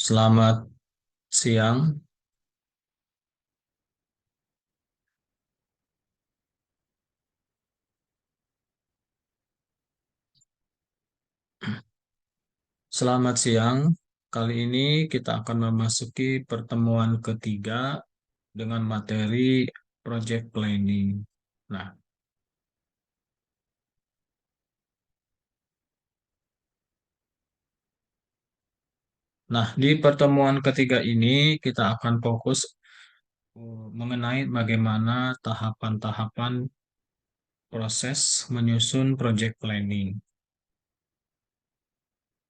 Selamat siang. Selamat siang. Kali ini kita akan memasuki pertemuan ketiga dengan materi project planning. Nah, di pertemuan ketiga ini kita akan fokus mengenai bagaimana tahapan-tahapan proses menyusun project planning.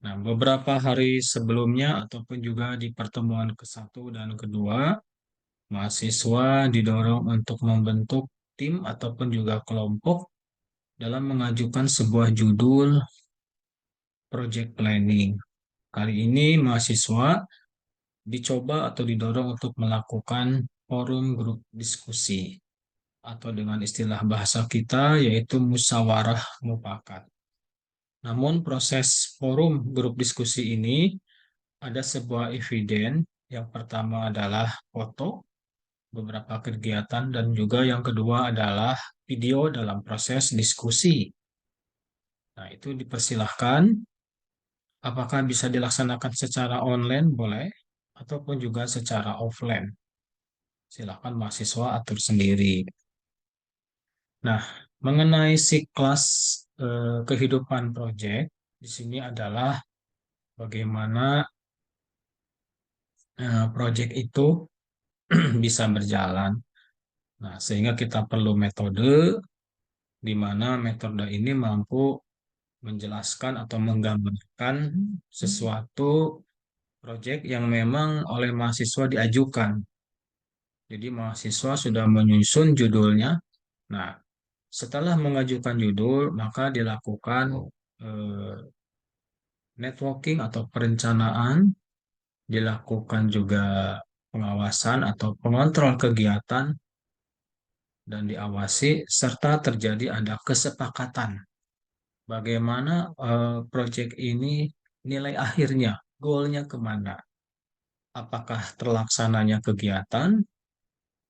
Nah, beberapa hari sebelumnya ataupun juga di pertemuan ke-1 dan kedua, mahasiswa didorong untuk membentuk tim ataupun juga kelompok dalam mengajukan sebuah judul project planning. Kali ini mahasiswa dicoba atau didorong untuk melakukan forum grup diskusi atau dengan istilah bahasa kita yaitu musyawarah mufakat. Namun proses forum grup diskusi ini ada sebuah eviden. Yang pertama adalah foto beberapa kegiatan dan juga yang kedua adalah video dalam proses diskusi. Nah, itu dipersilahkan. Apakah bisa dilaksanakan secara online? Boleh. Ataupun juga secara offline. Silakan mahasiswa atur sendiri. Nah, mengenai siklas kehidupan proyek, di sini adalah bagaimana proyek itu bisa berjalan. Nah, sehingga kita perlu metode, di mana metode ini mampu menjelaskan atau menggambarkan sesuatu proyek yang memang oleh mahasiswa diajukan. Jadi mahasiswa sudah menyusun judulnya. Nah, setelah mengajukan judul, maka dilakukan eh, networking atau perencanaan, dilakukan juga pengawasan atau pengontrol kegiatan dan diawasi serta terjadi ada kesepakatan bagaimana proyek ini nilai akhirnya, goalnya kemana. Apakah terlaksananya kegiatan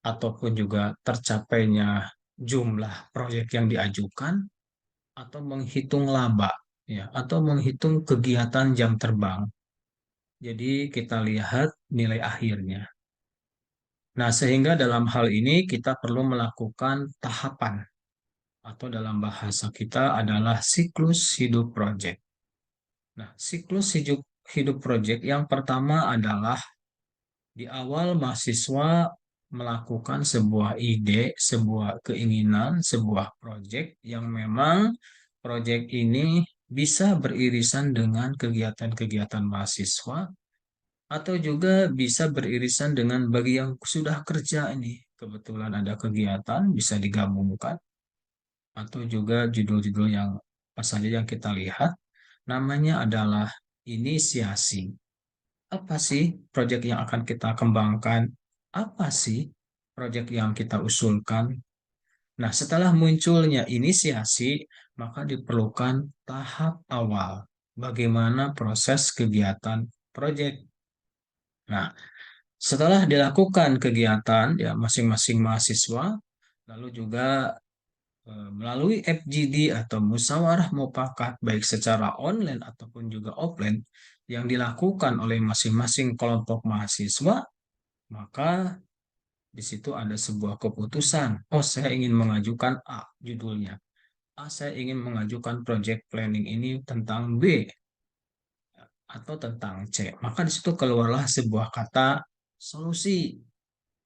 ataupun juga tercapainya jumlah proyek yang diajukan atau menghitung laba ya atau menghitung kegiatan jam terbang. Jadi kita lihat nilai akhirnya. Nah, sehingga dalam hal ini kita perlu melakukan tahapan atau dalam bahasa kita adalah siklus hidup proyek. Nah, siklus hidup proyek yang pertama adalah di awal mahasiswa melakukan sebuah ide, sebuah keinginan, sebuah proyek yang memang proyek ini bisa beririsan dengan kegiatan-kegiatan mahasiswa atau juga bisa beririsan dengan bagi yang sudah kerja ini. Kebetulan ada kegiatan bisa digabungkan atau juga judul-judul yang apa saja yang kita lihat namanya adalah inisiasi. Apa sih proyek yang akan kita kembangkan? Apa sih proyek yang kita usulkan? Nah, setelah munculnya inisiasi, maka diperlukan tahap awal. Bagaimana proses kegiatan proyek? Nah, setelah dilakukan kegiatan ya masing-masing mahasiswa, lalu juga melalui FGD atau musyawarah mufakat baik secara online ataupun juga offline yang dilakukan oleh masing-masing kelompok mahasiswa, maka di situ ada sebuah keputusan. Oh, saya ingin mengajukan A, judulnya. A, saya ingin mengajukan project planning ini tentang B atau tentang C. Maka di situ keluarlah sebuah kata solusi.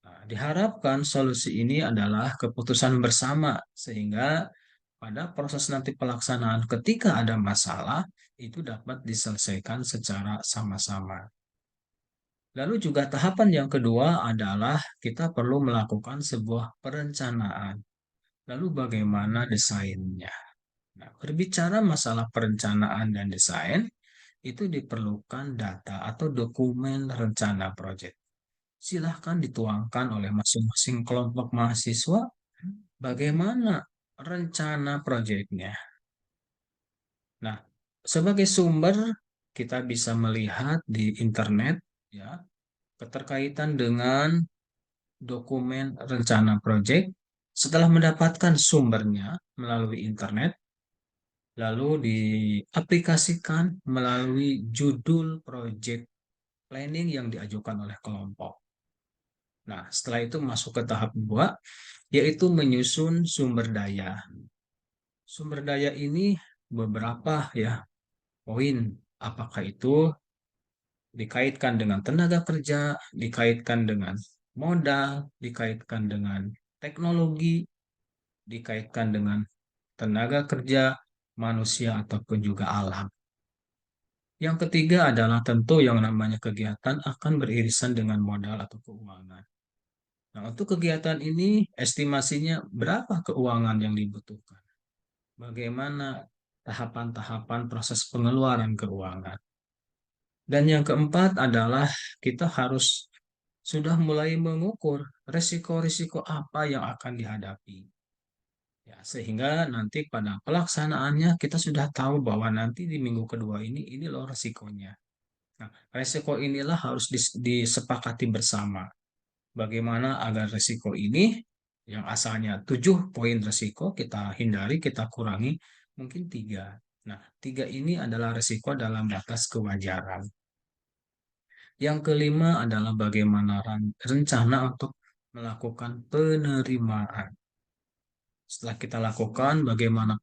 Nah, diharapkan solusi ini adalah keputusan bersama sehingga pada proses nanti pelaksanaan ketika ada masalah itu dapat diselesaikan secara sama-sama. Lalu juga tahapan yang kedua adalah kita perlu melakukan sebuah perencanaan. Lalu bagaimana desainnya? Nah, berbicara masalah perencanaan dan desain, itu diperlukan data atau dokumen rencana proyek. Silahkan dituangkan oleh masing-masing kelompok mahasiswa bagaimana rencana proyeknya. Nah, sebagai sumber kita bisa melihat di internet ya, keterkaitan dengan dokumen rencana proyek setelah mendapatkan sumbernya melalui internet, lalu diaplikasikan melalui judul proyek planning yang diajukan oleh kelompok. Nah, setelah itu masuk ke tahap dua, yaitu menyusun sumber daya. Sumber daya ini beberapa ya poin, apakah itu dikaitkan dengan tenaga kerja, dikaitkan dengan modal, dikaitkan dengan teknologi, dikaitkan dengan tenaga kerja, manusia, ataupun juga alam. Yang ketiga adalah tentu yang namanya kegiatan akan beririsan dengan modal atau keuangan. Nah, untuk kegiatan ini estimasinya berapa keuangan yang dibutuhkan? Bagaimana tahapan-tahapan proses pengeluaran keuangan? Dan yang keempat adalah kita harus sudah mulai mengukur risiko-risiko apa yang akan dihadapi. Ya, sehingga nanti pada pelaksanaannya kita sudah tahu bahwa nanti di minggu kedua ini loh risikonya. Nah, risiko inilah harus disepakati bersama. Bagaimana agar risiko ini yang asalnya 7 poin risiko kita hindari, kita kurangi mungkin 3. Nah, 3 ini adalah risiko dalam batas kewajaran. Yang kelima adalah bagaimana rencana untuk melakukan penerimaan. Setelah kita lakukan, bagaimana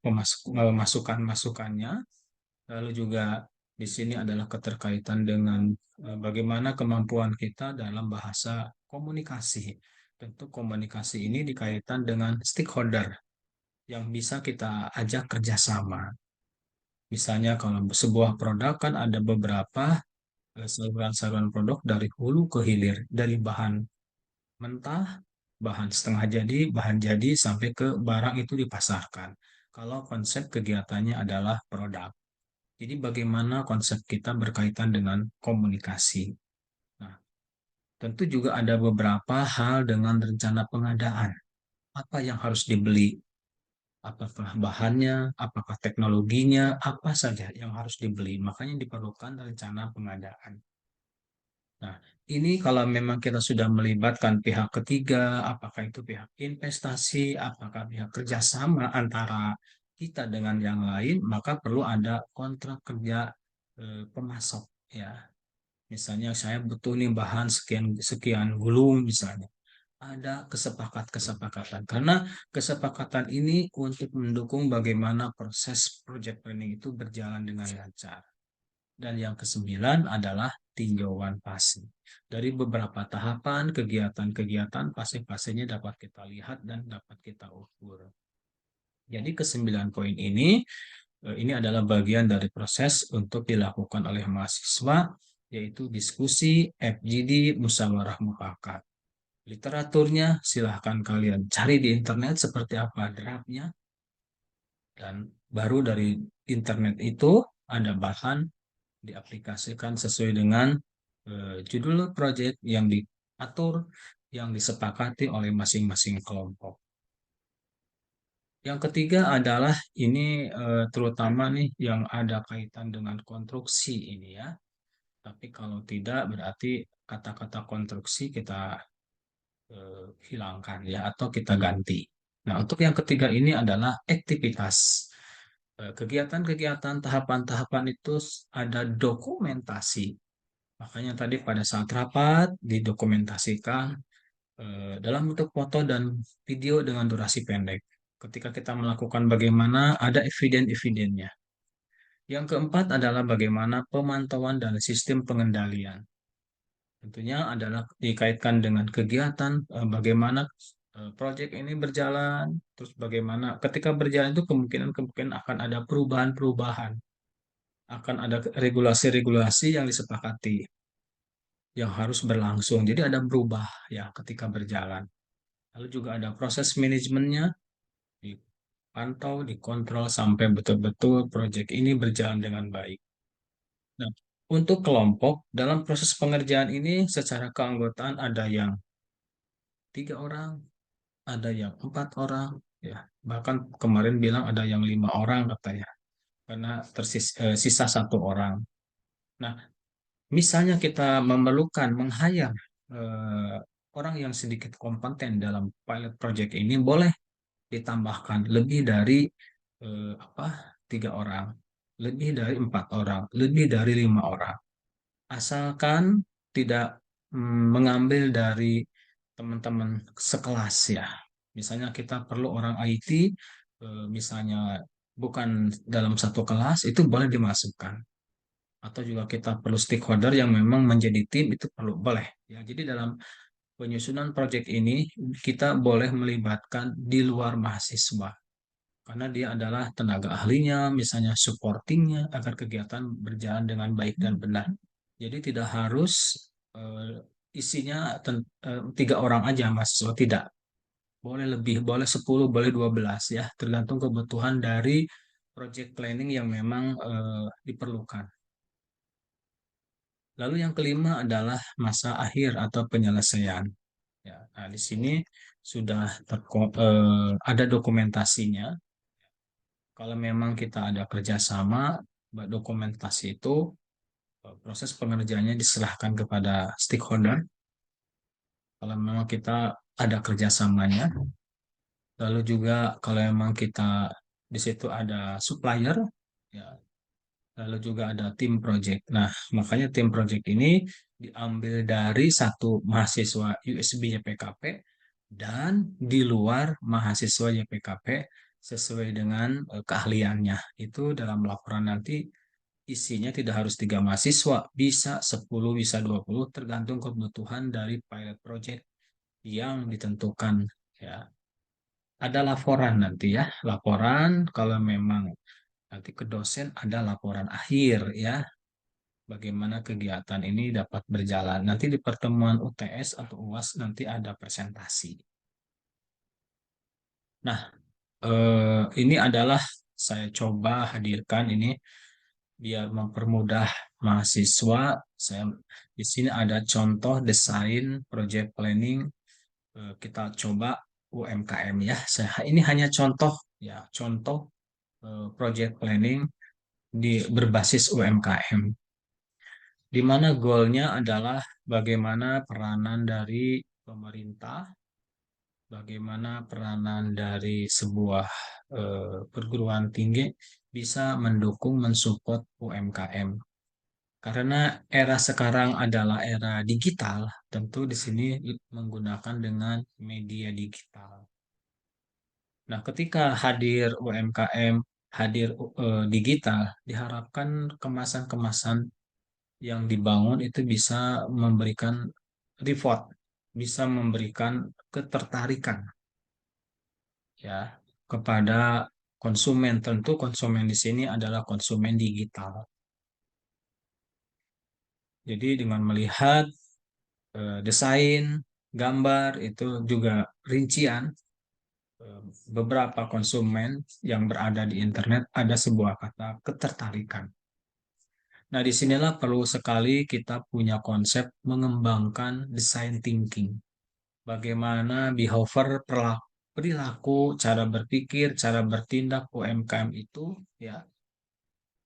masukan-masukannya, lalu juga di sini adalah keterkaitan dengan bagaimana kemampuan kita dalam bahasa komunikasi. Tentu komunikasi ini dikaitkan dengan stakeholder yang bisa kita ajak kerjasama. Misalnya kalau sebuah produk kan ada beberapa saluran-saluran produk dari hulu ke hilir, dari bahan mentah, bahan setengah jadi, bahan jadi sampai ke barang itu dipasarkan. Kalau konsep kegiatannya adalah produk. Jadi bagaimana konsep kita berkaitan dengan komunikasi. Nah, tentu juga ada beberapa hal dengan rencana pengadaan. Apa yang harus dibeli? Apakah bahannya, apakah teknologinya, apa saja yang harus dibeli. Makanya diperlukan rencana pengadaan. Nah, ini kalau memang kita sudah melibatkan pihak ketiga, apakah itu pihak investasi, apakah pihak kerjasama antara kita dengan yang lain, maka perlu ada kontrak kerja pemasok ya. Misalnya saya butuh nih bahan sekian sekian gulung misalnya. Ada kesepakatan karena kesepakatan ini untuk mendukung bagaimana proses project planning itu berjalan dengan lancar. Dan yang kesembilan adalah tinjauan fase. Dari beberapa tahapan, kegiatan-kegiatan, fase-fasenya dapat kita lihat dan dapat kita ukur. Jadi kesembilan poin ini adalah bagian dari proses untuk dilakukan oleh mahasiswa, yaitu diskusi, FGD, musyawarah mufakat. Literaturnya silahkan kalian cari di internet seperti apa draftnya, dan baru dari internet itu ada bahan diaplikasikan sesuai dengan judul proyek yang diatur, yang disepakati oleh masing-masing kelompok. Yang ketiga adalah ini terutama nih yang ada kaitan dengan konstruksi ini ya. Tapi kalau tidak berarti kata-kata konstruksi kita hilangkan ya atau kita ganti. Nah, untuk yang ketiga ini adalah aktivitas. Kegiatan-kegiatan tahapan-tahapan itu ada dokumentasi. Makanya tadi pada saat rapat didokumentasikan dalam bentuk foto dan video dengan durasi pendek. Ketika kita melakukan bagaimana ada eviden-evidennya. Yang keempat adalah bagaimana pemantauan dan sistem pengendalian. Tentunya adalah dikaitkan dengan kegiatan bagaimana proyek ini berjalan, terus bagaimana ketika berjalan itu kemungkinan-kemungkinan akan ada perubahan-perubahan, akan ada regulasi-regulasi yang disepakati yang harus berlangsung. Jadi ada berubah ya ketika berjalan. Lalu juga ada proses manajemennya, dipantau, dikontrol sampai betul-betul proyek ini berjalan dengan baik. Nah, untuk kelompok dalam proses pengerjaan ini secara keanggotaan ada yang 3 orang, ada yang 4 orang, ya. Bahkan kemarin bilang ada yang 5 orang katanya, karena tersisa 1 orang. Nah, Misalnya kita memerlukan meng-hire eh, orang yang sedikit kompeten dalam pilot project ini, boleh ditambahkan lebih dari 3 orang, lebih dari 4 orang, lebih dari 5 orang, asalkan tidak mengambil dari teman-teman sekelas ya. Misalnya kita perlu orang IT, misalnya bukan dalam satu kelas, itu boleh dimasukkan. Atau juga kita perlu stakeholder yang memang menjadi tim, itu perlu boleh. Ya, jadi dalam penyusunan proyek ini kita boleh melibatkan di luar mahasiswa karena dia adalah tenaga ahlinya, misalnya supportingnya agar kegiatan berjalan dengan baik dan benar. Jadi tidak harus isinya 3 orang aja mahasiswa, tidak. Boleh lebih, boleh 10, boleh 12 ya, tergantung kebutuhan dari project planning yang memang diperlukan. Lalu yang kelima adalah masa akhir atau penyelesaian. Ya, nah di sini sudah ada dokumentasinya. Kalau memang kita ada kerjasama, dokumentasi itu proses pengerjaannya diserahkan kepada stakeholder. Kalau memang kita ada kerjasamanya, lalu juga kalau memang kita di situ ada supplier, ya, lalu juga ada tim project. Nah, makanya tim project ini diambil dari satu mahasiswa USB YPKP dan di luar mahasiswa YPKP sesuai dengan keahliannya. Itu dalam laporan nanti isinya tidak harus 3 mahasiswa, bisa 10, bisa 20, tergantung kebutuhan dari pilot project yang ditentukan. Ya, ada laporan nanti ya, laporan kalau memang nanti ke dosen ada laporan akhir ya, bagaimana kegiatan ini dapat berjalan. Nanti di pertemuan UTS atau UAS nanti ada presentasi. Nah, ini adalah saya coba hadirkan ini biar mempermudah mahasiswa. Saya di sini ada contoh desain project planning. Kita coba UMKM ya. Ini hanya contoh ya, contoh project planning di berbasis UMKM. Di mana goalnya adalah bagaimana peranan dari pemerintah, bagaimana peranan dari sebuah perguruan tinggi bisa mendukung, mensupport UMKM. Karena era sekarang adalah era digital, tentu di sini menggunakan dengan media digital. Nah, ketika hadir UMKM, hadir digital, diharapkan kemasan-kemasan yang dibangun itu bisa memberikan reward, bisa memberikan ketertarikan ya kepada konsumen. Tentu konsumen di sini adalah konsumen digital. Jadi dengan melihat desain, gambar itu juga rincian eh, beberapa konsumen yang berada di internet ada sebuah kata ketertarikan. Nah, disinilah perlu sekali kita punya konsep mengembangkan design thinking. Bagaimana behavior perilaku, cara berpikir, cara bertindak UMKM itu ya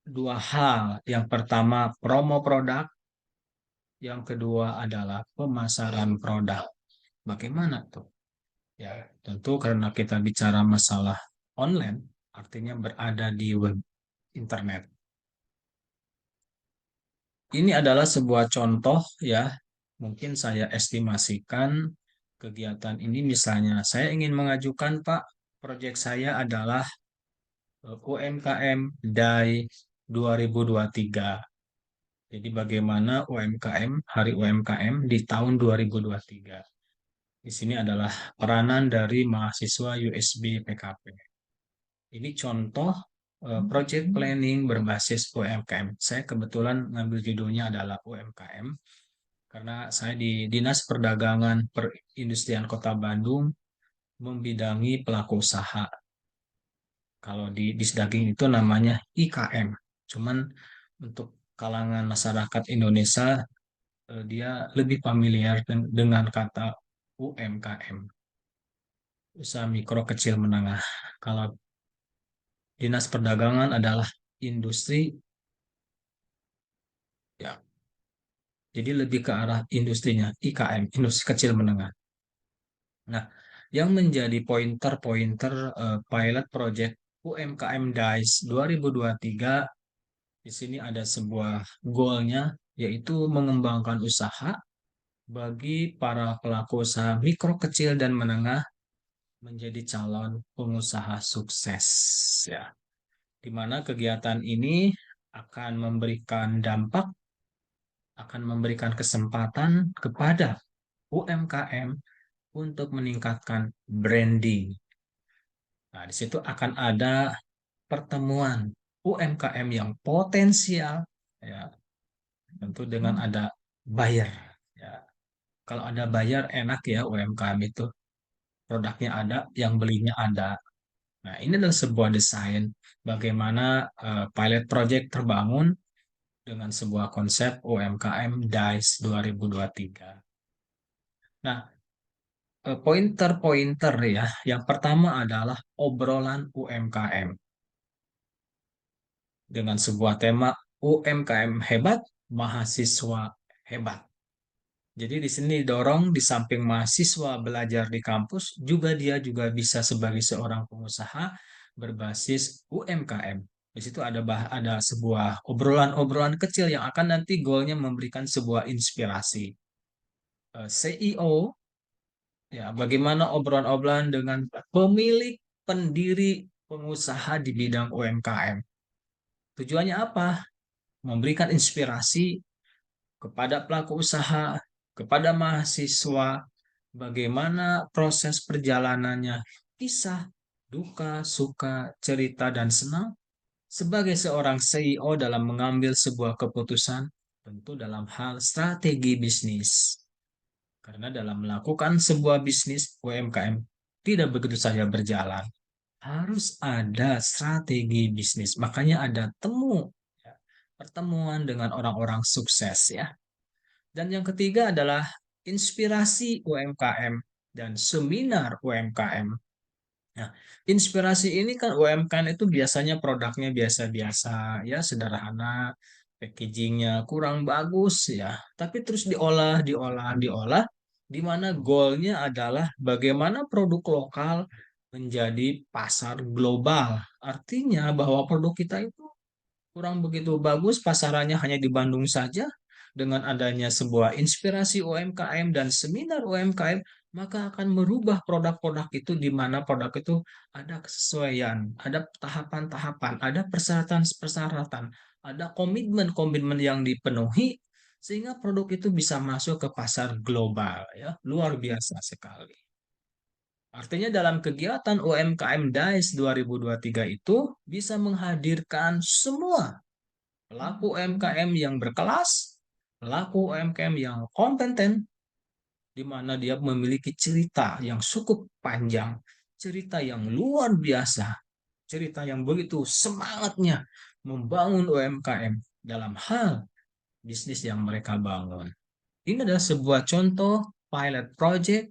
dua hal. Yang pertama promo produk, yang kedua adalah pemasaran produk. Bagaimana tuh? Ya, tentu karena kita bicara masalah online, artinya berada di web internet. Ini adalah sebuah contoh ya, mungkin saya estimasikan kegiatan ini misalnya saya ingin mengajukan Pak, proyek saya adalah UMKM DAI 2023. Jadi bagaimana UMKM, Hari UMKM di tahun 2023. Di sini adalah peranan dari mahasiswa USB PKP. Ini contoh project planning berbasis UMKM. Saya kebetulan ngambil judulnya adalah UMKM karena saya di Dinas Perdagangan Perindustrian Kota Bandung membidangi pelaku usaha. Kalau di Disdaging itu namanya IKM. Cuman untuk kalangan masyarakat Indonesia dia lebih familiar dengan kata UMKM, usaha mikro kecil menengah. Kalau Dinas Perdagangan adalah industri, ya Jadi lebih ke arah industrinya, IKM, industri kecil menengah. Nah, yang menjadi pointer-pointer pilot project UMKM DICE 2023 di sini ada sebuah goalnya, yaitu mengembangkan usaha bagi para pelaku usaha mikro, kecil, dan menengah menjadi calon pengusaha sukses. Ya, di mana kegiatan ini akan memberikan dampak, akan memberikan kesempatan kepada UMKM untuk meningkatkan branding. Nah, di situ akan ada pertemuan UMKM yang potensial, ya, tentu dengan ada buyer. Ya, kalau ada buyer enak ya UMKM itu produknya ada, yang belinya ada. Nah, ini adalah sebuah desain bagaimana pilot project terbangun dengan sebuah konsep UMKM DICE 2023. Nah, pointer-pointer ya. Yang pertama adalah obrolan UMKM dengan sebuah tema UMKM hebat, mahasiswa hebat. Jadi di sini dorong di samping mahasiswa belajar di kampus, juga dia juga bisa sebagai seorang pengusaha berbasis UMKM. Di situ ada sebuah obrolan-obrolan kecil yang akan nanti goalnya memberikan sebuah inspirasi. CEO, ya, bagaimana obrolan-obrolan dengan pemilik, pendiri, pengusaha di bidang UMKM. Tujuannya apa? Memberikan inspirasi kepada pelaku usaha, kepada mahasiswa, bagaimana proses perjalanannya, kisah, duka, suka, cerita, dan senang sebagai seorang CEO dalam mengambil sebuah keputusan, tentu dalam hal strategi bisnis. Karena dalam melakukan sebuah bisnis UMKM tidak begitu saja berjalan, harus ada strategi bisnis. Makanya ada ya, pertemuan dengan orang-orang sukses ya. Dan yang ketiga adalah inspirasi UMKM dan seminar UMKM. Nah, inspirasi ini kan UMKM itu biasanya produknya biasa-biasa, ya sederhana, packagingnya kurang bagus ya, tapi terus diolah, di mana goalnya adalah bagaimana produk lokal menjadi pasar global. Artinya bahwa produk kita itu kurang begitu bagus, pasarannya hanya di Bandung saja. Dengan adanya sebuah inspirasi UMKM dan seminar UMKM, maka akan merubah produk-produk itu di mana produk itu ada kesesuaian, ada tahapan-tahapan, ada persyaratan-persyaratan, ada komitmen-komitmen yang dipenuhi sehingga produk itu bisa masuk ke pasar global ya. Luar biasa sekali. Artinya dalam kegiatan UMKM DICE 2023 itu bisa menghadirkan semua pelaku UMKM yang berkelas, pelaku UMKM yang kompeten, di mana dia memiliki cerita yang cukup panjang, cerita yang luar biasa, cerita yang begitu semangatnya membangun UMKM dalam hal bisnis yang mereka bangun. Ini adalah sebuah contoh pilot project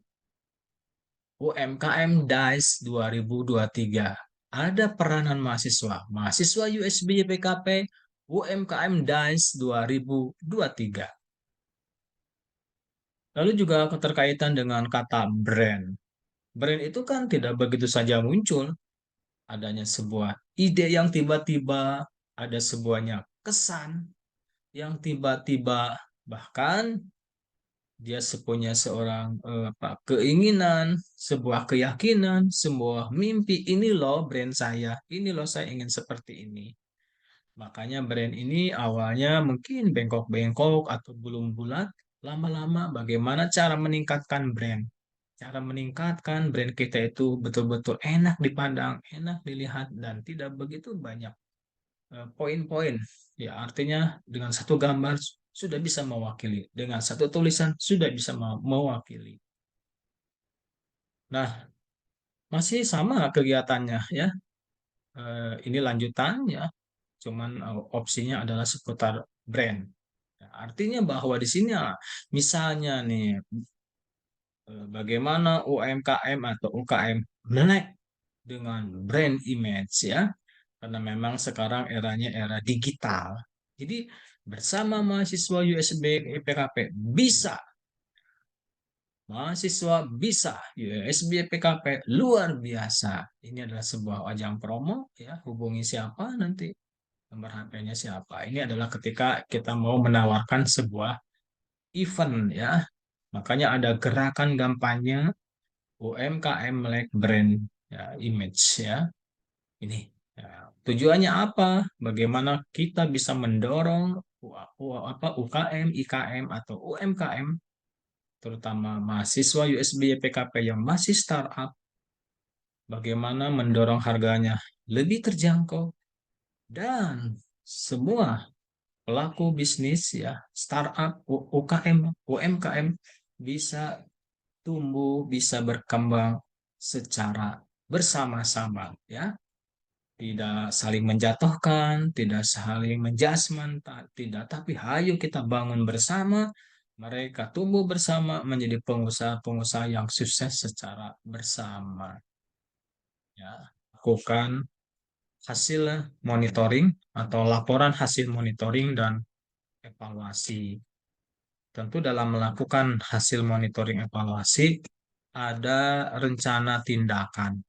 UMKM DICE 2023. Ada peranan mahasiswa, mahasiswa USB PKP, UMKM DICE 2023. Lalu juga keterkaitan dengan kata brand. Brand itu kan tidak begitu saja muncul, adanya sebuah ide yang tiba-tiba, ada sebuahnya kesan yang tiba-tiba, bahkan dia punya seorang keinginan, sebuah keyakinan, sebuah mimpi. Ini loh brand saya, ini loh saya ingin seperti ini. Makanya brand ini awalnya mungkin bengkok-bengkok atau belum bulat, lama-lama bagaimana cara meningkatkan brand. Cara meningkatkan brand kita itu betul-betul enak dipandang, enak dilihat, dan tidak begitu banyak poin-poin. Ya, artinya dengan satu gambar sudah bisa mewakili, dengan satu tulisan sudah bisa mewakili. Nah, masih sama kegiatannya ya. Ini lanjutannya, cuman opsinya adalah seputar brand. Nah, artinya bahwa di sini misalnya nih bagaimana UMKM atau UKM melek dengan brand image ya, karena memang sekarang eranya era digital. Jadi bersama mahasiswa USB PKP bisa. Mahasiswa bisa USB PKP luar biasa. Ini adalah sebuah ajang promo ya. Hubungi siapa nanti nomor HP-nya siapa. Ini adalah ketika kita mau menawarkan sebuah event ya. Makanya ada gerakan kampanye UMKM Melek Brand ya, image ya. Ini ya, tujuannya apa? Bagaimana kita bisa mendorong UKM, IKM atau UMKM terutama mahasiswa USB PKP yang masih startup, bagaimana mendorong harganya lebih terjangkau dan semua pelaku bisnis ya, startup, UKM, UMKM bisa tumbuh, bisa berkembang secara bersama-sama ya. Tidak saling menjatuhkan, tidak saling menjudgment, tidak, tapi hayo kita bangun bersama, mereka tumbuh bersama menjadi pengusaha-pengusaha yang sukses secara bersama. Ya, lakukan hasil monitoring atau laporan hasil monitoring dan evaluasi. Tentu dalam melakukan hasil monitoring evaluasi ada rencana tindakan.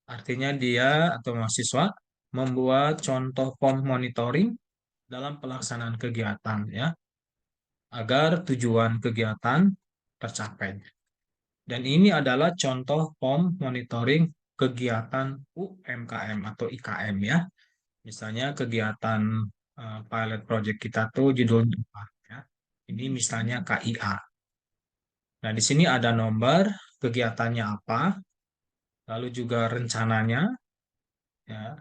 Artinya dia atau mahasiswa membuat contoh form monitoring dalam pelaksanaan kegiatan ya, agar tujuan kegiatan tercapai. Dan ini adalah contoh form monitoring kegiatan UMKM atau IKM ya. Misalnya kegiatan pilot project kita tuh judulnya apa ya. Ini misalnya KIA. Nah, di sini ada nomor kegiatannya apa, lalu juga rencananya ya.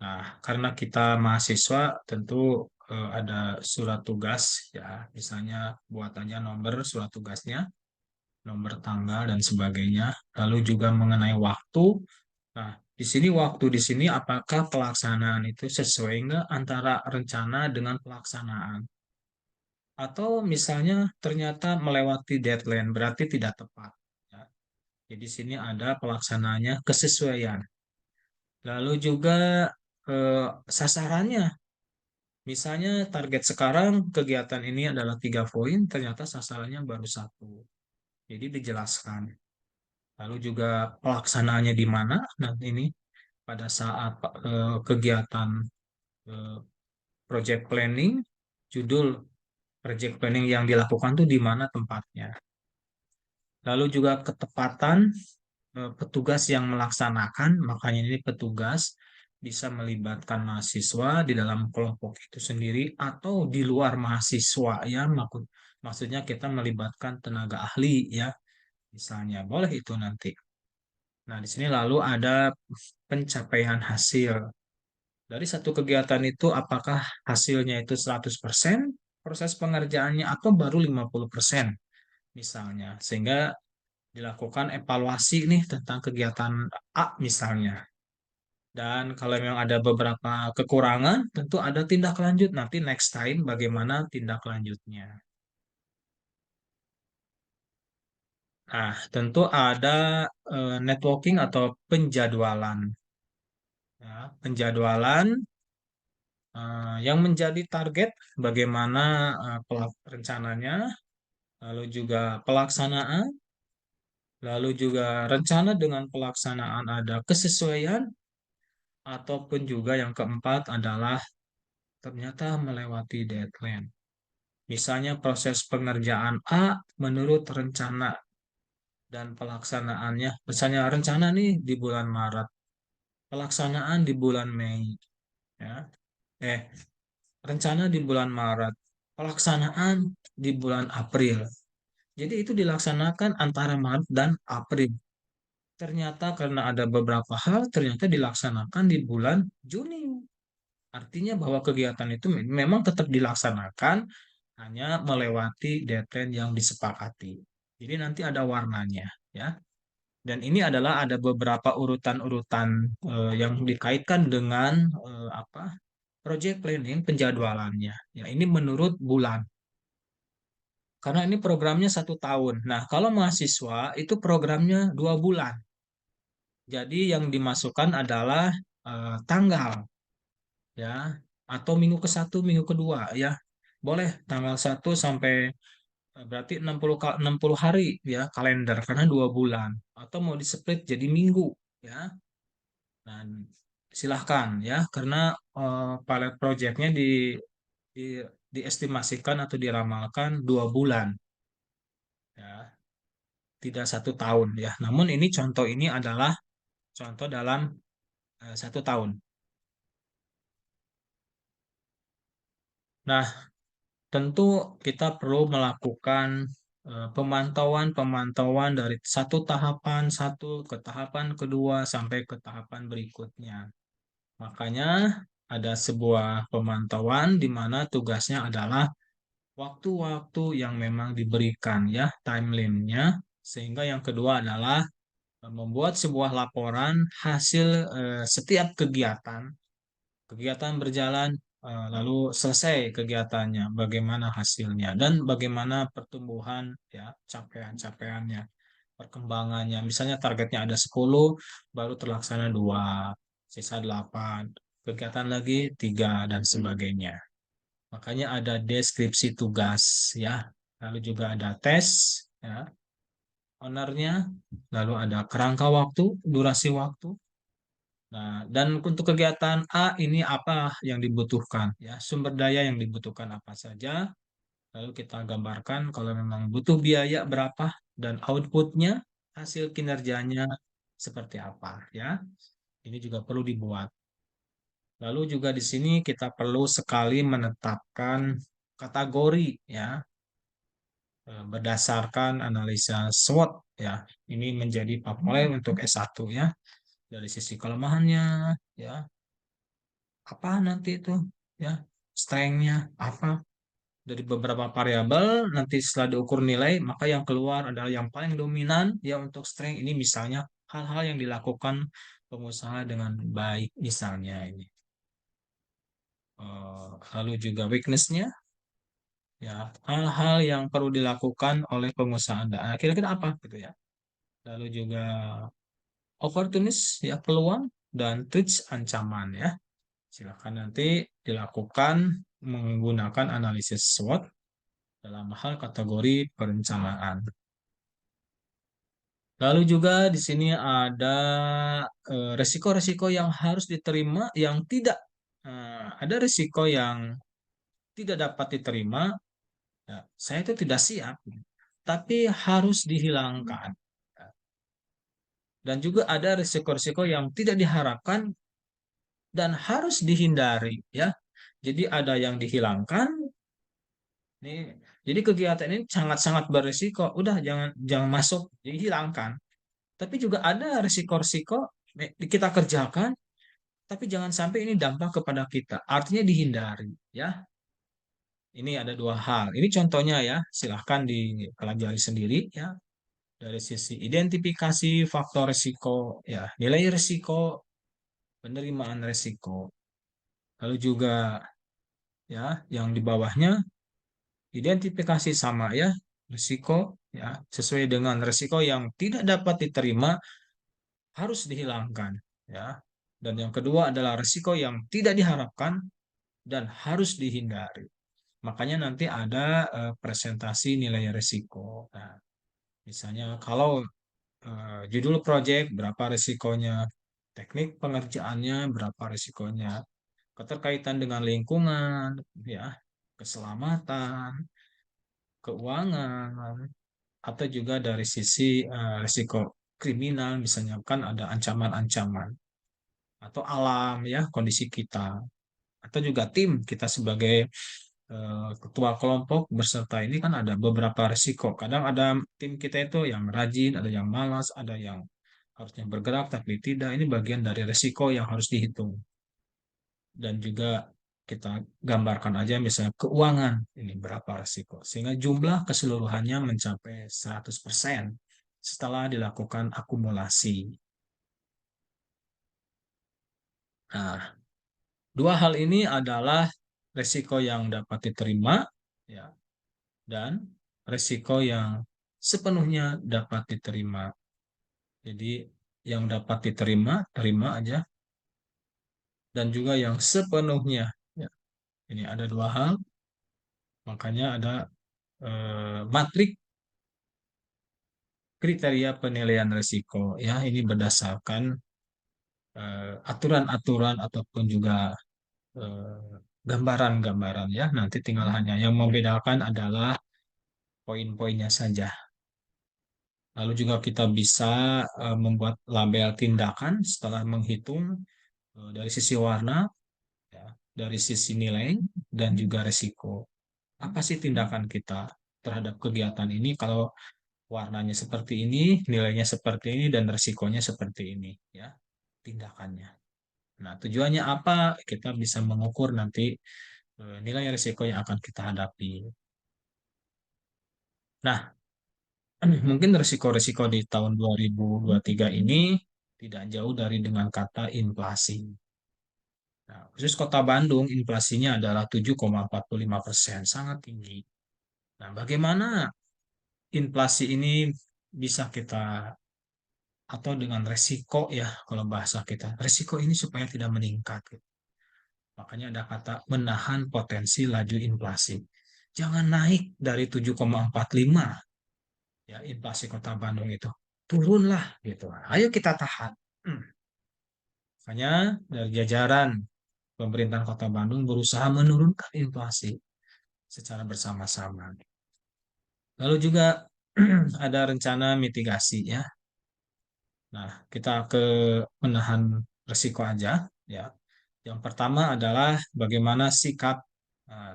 Nah, karena kita mahasiswa tentu ada surat tugas ya, misalnya buat aja nomor surat tugasnya, nomor tanggal dan sebagainya. Lalu juga mengenai waktu. Nah, di sini apakah pelaksanaan itu sesuai enggak antara rencana dengan pelaksanaan? Atau misalnya ternyata melewati deadline, berarti tidak tepat. Ya. Jadi di sini ada pelaksanaannya kesesuaian. Lalu juga sasarannya. Misalnya target sekarang kegiatan ini adalah 3 poin, ternyata sasarannya baru satu. Jadi dijelaskan. Lalu juga pelaksanaannya di mana. Nah ini pada saat kegiatan eh, project planning, judul project planning yang dilakukan tuh di mana tempatnya. Lalu juga ketepatan petugas yang melaksanakan, makanya ini petugas bisa melibatkan mahasiswa di dalam kelompok itu sendiri atau di luar mahasiswa ya, maksudnya kita melibatkan tenaga ahli ya, misalnya boleh itu nanti. Nah, di sini lalu ada pencapaian hasil. Dari satu kegiatan itu apakah hasilnya itu 100% proses pengerjaannya atau baru 50% misalnya. Sehingga dilakukan evaluasi nih tentang kegiatan A misalnya. Dan kalau memang ada beberapa kekurangan, tentu ada tindak lanjut. Nanti next time bagaimana tindak lanjutnya. Nah, tentu ada networking atau penjadwalan. Ya, penjadwalan yang menjadi target bagaimana rencananya, lalu juga pelaksanaan, lalu juga rencana dengan pelaksanaan ada kesesuaian, ataupun juga yang keempat adalah ternyata melewati deadline. Misalnya proses pengerjaan A menurut rencana dan pelaksanaannya. Misalnya rencana nih di bulan Maret, pelaksanaan di bulan Mei. Ya. Eh, rencana di bulan Maret, pelaksanaan di bulan April. Jadi itu dilaksanakan antara Maret dan April. Ternyata karena ada beberapa hal, ternyata dilaksanakan di bulan Juni. Artinya bahwa kegiatan itu memang tetap dilaksanakan, hanya melewati deadline yang disepakati. Jadi nanti ada warnanya, ya. Dan ini adalah ada beberapa urutan-urutan yang dikaitkan dengan apa? Project planning penjadwalannya. Ya, ini menurut bulan. Karena ini programnya 1 tahun. Nah, kalau mahasiswa itu programnya 2 bulan. Jadi yang dimasukkan adalah tanggal, ya. atau minggu ke satu, minggu kedua ya. Boleh tanggal 1 sampai berarti 60 hari ya kalender karena 2 bulan. Atau mau di-split jadi minggu ya. Dan silahkan ya karena pilot projectnya di diestimasikan atau diramalkan 2 bulan ya, tidak 1 tahun ya. Namun ini contoh ini adalah contoh dalam 1 tahun. Nah, tentu kita perlu melakukan pemantauan-pemantauan dari satu tahapan satu ke tahapan kedua sampai ke tahapan berikutnya. Makanya ada sebuah pemantauan di mana tugasnya adalah waktu-waktu yang memang diberikan ya, timeline-nya. Sehingga yang kedua adalah membuat sebuah laporan hasil setiap kegiatan. Kegiatan berjalan, lalu selesai kegiatannya, bagaimana hasilnya, dan bagaimana pertumbuhan, ya, capaian-capaiannya, perkembangannya. Misalnya targetnya ada 10, baru terlaksana 2, sisa 8, kegiatan lagi 3, dan sebagainya. Makanya ada deskripsi tugas, ya. Lalu juga ada tes, ya, ownernya, lalu ada kerangka waktu, durasi waktu. Nah, dan untuk kegiatan A ini apa yang dibutuhkan ya, sumber daya yang dibutuhkan apa saja. Lalu kita gambarkan kalau memang butuh biaya berapa dan outputnya, hasil kinerjanya seperti apa ya. Ini juga perlu dibuat. Lalu juga di sini kita perlu sekali menetapkan kategori ya, berdasarkan analisa SWOT ya. Ini menjadi favorit untuk S1 ya. Dari sisi kelemahannya ya, apa nanti itu ya, strength-nya apa, dari beberapa variabel nanti setelah diukur nilai maka yang keluar adalah yang paling dominan ya untuk strength ini, misalnya hal-hal yang dilakukan pengusaha dengan baik misalnya ini. Lalu juga weakness-nya ya, hal-hal yang perlu dilakukan oleh pengusaha Anda. Nah, kira-kira apa gitu ya. Lalu juga opportunities ya, peluang, dan threats, ancaman ya. Silakan nanti dilakukan menggunakan analisis SWOT dalam hal kategori perencanaan. Lalu juga di sini ada resiko-resiko yang harus diterima yang tidak, ada resiko yang tidak dapat diterima, ya, saya itu tidak siap, tapi harus dihilangkan. Dan juga ada resiko-resiko yang tidak diharapkan dan harus dihindari, ya. Jadi ada yang dihilangkan. Nih, jadi kegiatan ini sangat-sangat berisiko. Udah jangan jangan masuk, dihilangkan. Tapi juga ada risiko-risiko kita kerjakan, tapi jangan sampai ini dampak kepada kita. Artinya dihindari, ya. Ini ada 2 hal. Ini contohnya ya, silahkan dipelajari sendiri ya. Dari sisi identifikasi faktor risiko, ya, nilai risiko, penerimaan risiko. Lalu juga ya, yang di bawahnya identifikasi sama ya, risiko ya, sesuai dengan risiko yang tidak dapat diterima harus dihilangkan ya. Dan yang kedua adalah risiko yang tidak diharapkan dan harus dihindari. Makanya nanti ada presentasi nilai risiko. Nah, misalnya kalau judul project berapa risikonya, teknik pengerjaannya berapa risikonya, keterkaitan dengan lingkungan, ya, keselamatan, keuangan, atau juga dari sisi risiko kriminal, misalnya kan ada ancaman-ancaman, atau alam ya, kondisi kita, atau juga tim kita sebagai ketua kelompok berserta ini kan ada beberapa risiko. Kadang ada tim kita itu yang rajin, ada yang malas, ada yang harusnya bergerak tapi tidak. Ini bagian dari risiko yang harus dihitung. Dan juga kita gambarkan aja misalnya keuangan ini berapa risiko. Sehingga jumlah keseluruhannya mencapai 100% setelah dilakukan akumulasi. Nah, 2 hal ini adalah risiko yang dapat diterima ya, dan risiko yang sepenuhnya dapat diterima. Jadi yang dapat diterima, terima aja. Dan juga yang sepenuhnya, ya. Ini ada dua hal, makanya ada matrik kriteria penilaian risiko ya. Ini berdasarkan aturan-aturan ataupun juga gambaran-gambaran ya. Nanti tinggal hanya yang membedakan adalah poin-poinnya saja. Lalu juga kita bisa membuat label tindakan setelah menghitung dari sisi warna, ya, dari sisi nilai, dan juga risiko. Apa sih tindakan kita terhadap kegiatan ini kalau warnanya seperti ini, nilainya seperti ini, dan risikonya seperti ini, ya, tindakannya. Nah, tujuannya apa? Kita bisa mengukur nanti nilai risiko yang akan kita hadapi. Nah, mungkin risiko-risiko di tahun 2023 ini tidak jauh dari dengan kata inflasi. Nah, khusus Kota Bandung, inflasinya adalah 7,45%, sangat tinggi. Nah, bagaimana inflasi ini bisa kita, atau dengan resiko ya, kalau bahasa kita, resiko ini supaya tidak meningkat, gitu. Makanya ada kata menahan potensi laju inflasi. Jangan naik dari 7,45 ya inflasi Kota Bandung itu. Turunlah gitu. Ayo kita tahan. Hmm. Makanya dari jajaran pemerintahan Kota Bandung berusaha menurunkan inflasi secara bersama-sama. Lalu juga ada rencana mitigasi ya. Nah, kita ke menahan risiko aja ya. Yang pertama adalah bagaimana sikap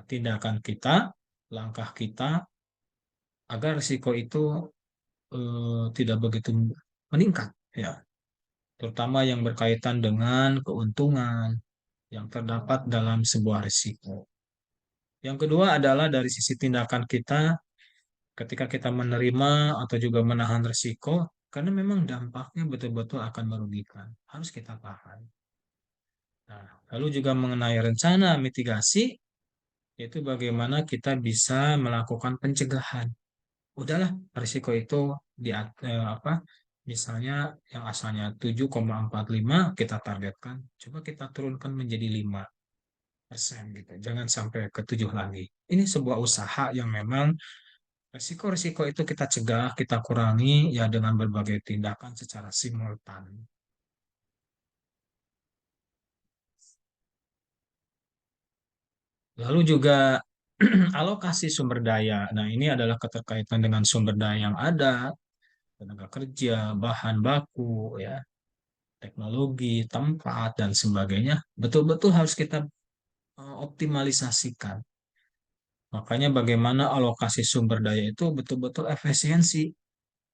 tindakan kita, langkah kita agar risiko itu tidak begitu meningkat ya, terutama yang berkaitan dengan keuntungan yang terdapat dalam sebuah risiko. Yang kedua adalah dari sisi tindakan kita ketika kita menerima atau juga menahan risiko, karena memang dampaknya betul-betul akan merugikan. Harus kita paham. Nah, lalu juga mengenai rencana mitigasi, yaitu bagaimana kita bisa melakukan pencegahan. Udahlah, risiko itu di apa? Misalnya yang asalnya 7,45 kita targetkan, coba kita turunkan menjadi 5% gitu. Jangan sampai ke 7 lagi. Ini sebuah usaha yang memang risiko-risiko itu kita cegah, kita kurangi ya dengan berbagai tindakan secara simultan. Lalu juga alokasi sumber daya. Nah, ini adalah keterkaitan dengan sumber daya yang ada, tenaga kerja, bahan baku, ya, teknologi, tempat, dan sebagainya. Betul-betul harus kita optimalisasikan. Makanya bagaimana alokasi sumber daya itu betul-betul efisiensi.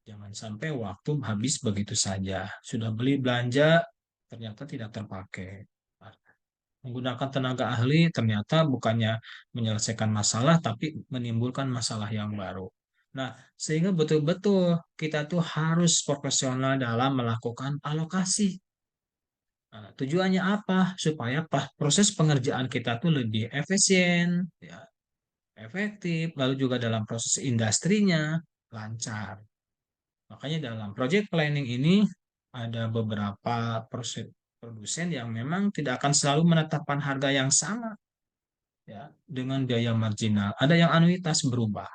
Jangan sampai waktu habis begitu saja. Sudah beli belanja, ternyata tidak terpakai. Menggunakan tenaga ahli ternyata bukannya menyelesaikan masalah, tapi menimbulkan masalah yang baru. Nah, sehingga betul-betul kita tuh harus profesional dalam melakukan alokasi. Nah, tujuannya apa? Supaya proses pengerjaan kita tuh lebih efisien, ya, efektif, lalu juga dalam proses industrinya lancar. Makanya dalam project planning ini ada beberapa proses produsen yang memang tidak akan selalu menetapkan harga yang sama ya dengan biaya marginal. Ada yang anuitas berubah.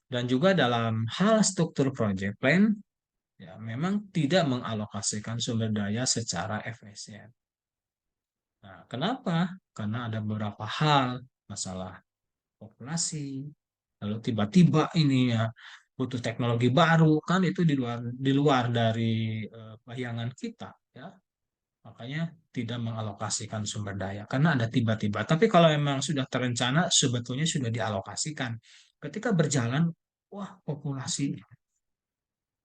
Dan juga dalam hal struktur project plan ya memang tidak mengalokasikan sumber daya secara efisien. Nah, kenapa? Karena ada beberapa hal, masalah populasi, lalu tiba-tiba ini ya butuh teknologi baru kan itu di luar dari bayangan kita ya. Makanya tidak mengalokasikan sumber daya karena ada tiba-tiba. Tapi kalau memang sudah terencana sebetulnya sudah dialokasikan. Ketika berjalan, wah populasi,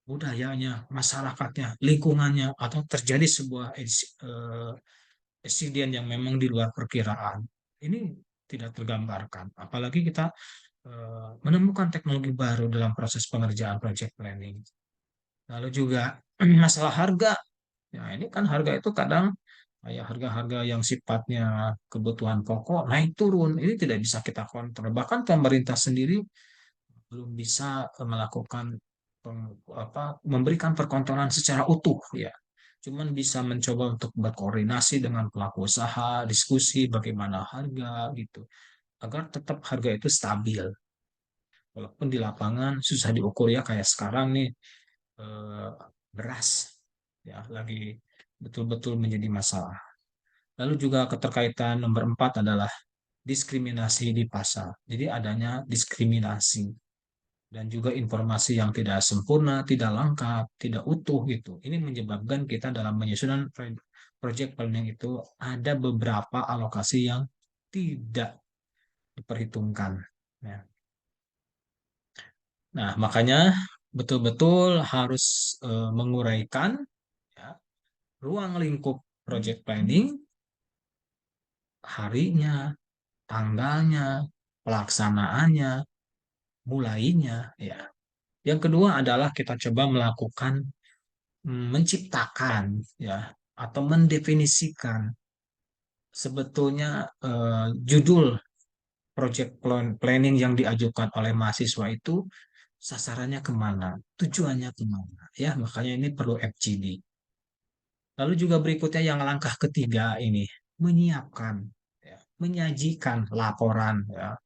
budayanya, masyarakatnya, lingkungannya atau terjadi sebuah insiden yang memang di luar perkiraan. Ini tidak tergambarkan. Apalagi kita menemukan teknologi baru dalam proses pengerjaan project planning. Lalu juga masalah harga. Ya, ini kan harga itu kadang kayak harga-harga yang sifatnya kebutuhan pokok naik turun. Ini tidak bisa kita kontrol. Bahkan pemerintah sendiri belum bisa melakukan memberikan perkontrolan secara utuh ya. cuman bisa mencoba untuk berkoordinasi dengan pelaku usaha, diskusi bagaimana harga gitu, agar tetap harga itu stabil. Walaupun di lapangan susah diukur ya, kayak sekarang nih eh, beras ya lagi betul-betul menjadi masalah. Lalu juga keterkaitan nomor 4 adalah diskriminasi di pasar. Jadi adanya diskriminasi dan juga informasi yang tidak sempurna, tidak lengkap, tidak utuh gitu. Ini menyebabkan kita dalam menyusunan project planning itu ada beberapa alokasi yang tidak diperhitungkan. Ya. Nah, makanya betul-betul harus menguraikan ya, ruang lingkup project planning, harinya, tanggalnya, pelaksanaannya, mulainya. Ya. Yang kedua adalah kita coba melakukan menciptakan ya atau mendefinisikan sebetulnya judul project planning yang diajukan oleh mahasiswa itu sasarannya kemana, tujuannya kemana, ya makanya ini perlu FGD. Lalu juga berikutnya yang langkah ketiga ini menyiapkan, ya, menyajikan laporan, ya,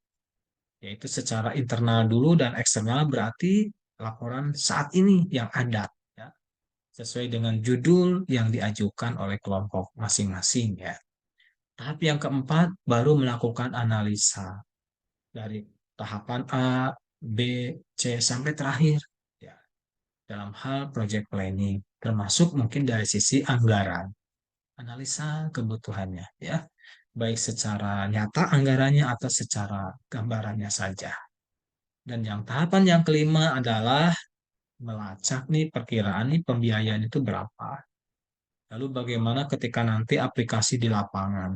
yaitu secara internal dulu dan eksternal berarti laporan saat ini yang ada, ya, sesuai dengan judul yang diajukan oleh kelompok masing-masing, ya. Tahap yang keempat baru melakukan analisa dari tahapan A, B, C sampai terakhir, ya, dalam hal project planning, termasuk mungkin dari sisi anggaran, analisa kebutuhannya, ya, baik secara nyata anggarannya atau secara gambarannya saja. Dan yang tahapan yang kelima adalah melacak nih perkiraan nih pembiayaan itu berapa. Lalu bagaimana ketika nanti aplikasi di lapangan?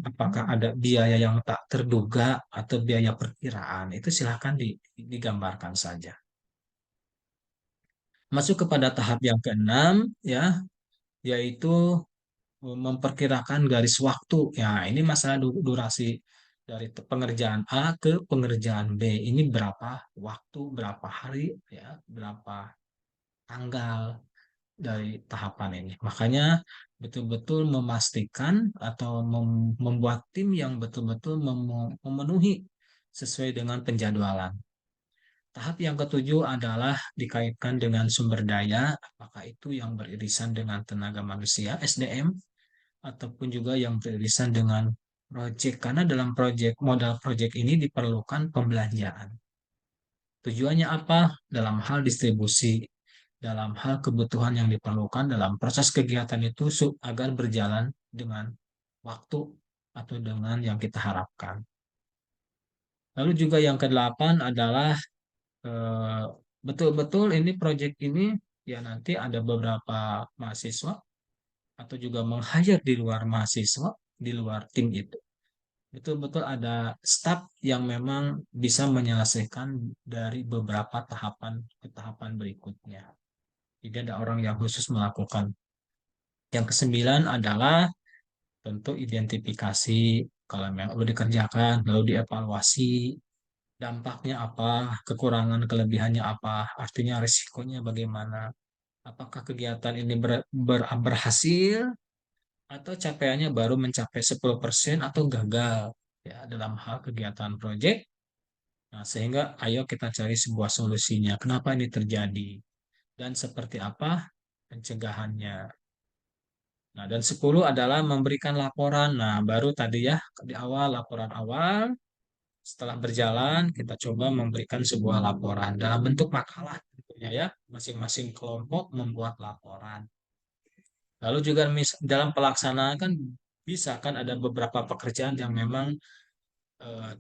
Apakah ada biaya yang tak terduga atau biaya perkiraan? Itu silakan digambarkan saja. Masuk kepada tahap yang keenam, ya, yaitu memperkirakan garis waktu. Ya, ini masalah durasi dari pengerjaan A ke pengerjaan B. Ini berapa waktu, berapa hari, ya, berapa tanggal dari tahapan ini. Makanya betul-betul memastikan atau membuat tim yang betul-betul memenuhi sesuai dengan penjadwalan. Tahap yang ketujuh adalah dikaitkan dengan sumber daya, apakah itu yang beririsan dengan tenaga manusia, SDM, ataupun juga yang beririsan dengan proyek. Karena dalam proyek, modal proyek ini diperlukan pembelanjaan. Tujuannya apa? Dalam hal distribusi, dalam hal kebutuhan yang diperlukan dalam proses kegiatan itu agar berjalan dengan waktu atau dengan yang kita harapkan. Lalu juga yang kedelapan adalah eh, betul-betul ini proyek ini ya nanti ada beberapa mahasiswa atau juga meng-hire di luar mahasiswa, di luar tim itu. Betul-betul ada staf yang memang bisa menyelesaikan dari beberapa tahapan ke tahapan berikutnya. Jadi ada orang yang khusus melakukan. Yang kesembilan adalah tentu identifikasi kalau memang perlu dikerjakan, lalu dievaluasi dampaknya apa, kekurangan kelebihannya apa, artinya risikonya bagaimana, apakah kegiatan ini berhasil atau capaiannya baru mencapai 10% atau gagal ya dalam hal kegiatan proyek. Nah, sehingga ayo kita cari sebuah solusinya. Kenapa ini terjadi dan seperti apa pencegahannya. Nah, dan 10 adalah memberikan laporan. Nah, baru tadi ya di awal laporan awal, setelah berjalan kita coba memberikan sebuah laporan dalam bentuk makalah tentunya ya. Masing-masing kelompok membuat laporan. Lalu juga dalam pelaksanaan kan bisa kan ada beberapa pekerjaan yang memang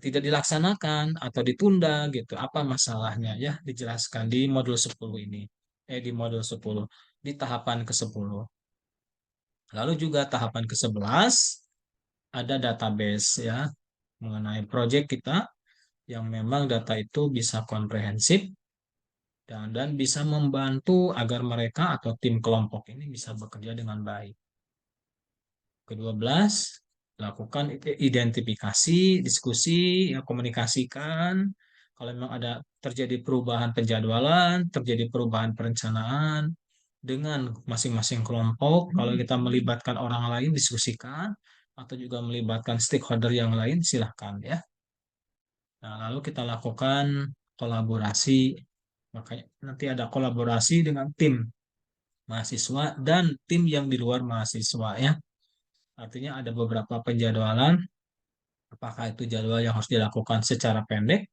tidak dilaksanakan atau ditunda gitu. Apa masalahnya ya dijelaskan di modul 10 ini. Di modul 10 di tahapan ke-10. Lalu juga tahapan ke-11 ada database ya mengenai proyek kita yang memang data itu bisa komprehensif dan bisa membantu agar mereka atau tim kelompok ini bisa bekerja dengan baik. Ke-12 lakukan identifikasi, diskusi, ya, komunikasikan. Kalau memang ada terjadi perubahan penjadwalan, terjadi perubahan perencanaan, dengan masing-masing kelompok. Kalau kita melibatkan orang lain, diskusikan, atau juga melibatkan stakeholder yang lain, silahkan ya. Nah, lalu kita lakukan kolaborasi. Makanya nanti ada kolaborasi dengan tim mahasiswa dan tim yang di luar mahasiswa ya. Artinya ada beberapa penjadwalan, apakah itu jadwal yang harus dilakukan secara pendek,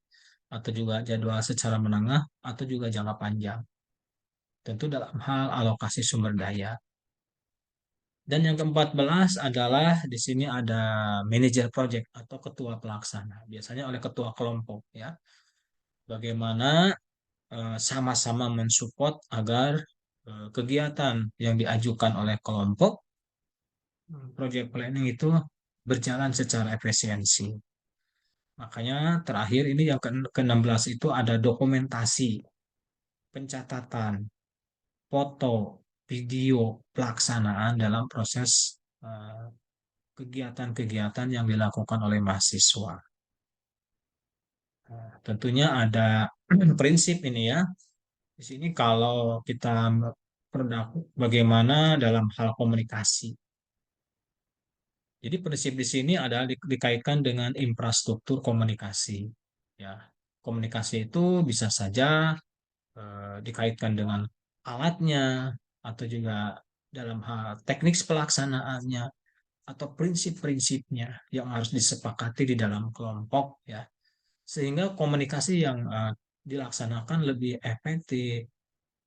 atau juga jadwal secara menengah, atau juga jangka panjang. Tentu dalam hal alokasi sumber daya. Dan yang ke-14 adalah di sini ada manajer project atau ketua pelaksana, biasanya oleh ketua kelompok ya. Bagaimana sama-sama mensupport agar kegiatan yang diajukan oleh kelompok project planning itu berjalan secara efisiensi. Makanya terakhir ini yang ke-16 itu ada dokumentasi, pencatatan, foto, video pelaksanaan dalam proses eh, kegiatan-kegiatan yang dilakukan oleh mahasiswa. Nah, tentunya ada prinsip ini ya. Di sini kalau kita berdaku bagaimana dalam hal komunikasi. Jadi prinsip di sini adalah dikaitkan dengan infrastruktur komunikasi. Ya, komunikasi itu bisa saja dikaitkan dengan alatnya atau juga dalam hal teknik pelaksanaannya atau prinsip-prinsipnya yang harus disepakati di dalam kelompok ya, sehingga komunikasi yang dilaksanakan lebih efektif,